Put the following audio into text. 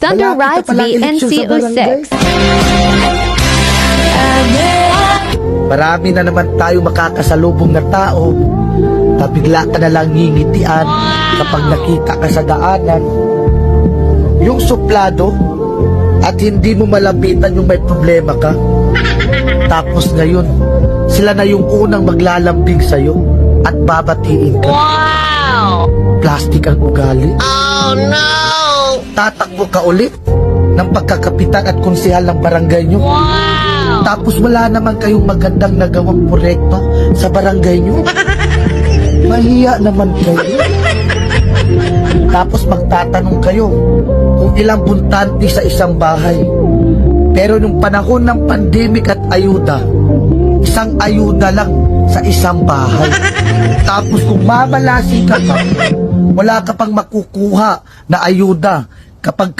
Thunder Malapit na Rides pala ang eleksyon sa VNCO6. Marami na naman tayo makakasalubong na tao na bigla ka na lang ngingitian kapag nakita ka sa daanan. Yung suplado at hindi mo malapitan yung may problema ka. Tapos ngayon, sila na yung unang maglalambing sa'yo at babatiin ka. Wow! Plastic ang ugali. Oh no! Tatakbo ka ulit ng pagkakapitan at konsehal ng barangay nyo. Wow! Tapos wala naman kayong magandang nagawang proyekto sa barangay nyo. Mahiya naman kayo. Tapos magtatanong kayo kung ilang buntante sa isang bahay. Pero nung panahon ng pandemic at ayuda, isang ayuda lang sa isang bahay. Tapos kung mamalasi ka pa, wala ka pang makukuha na ayuda kapag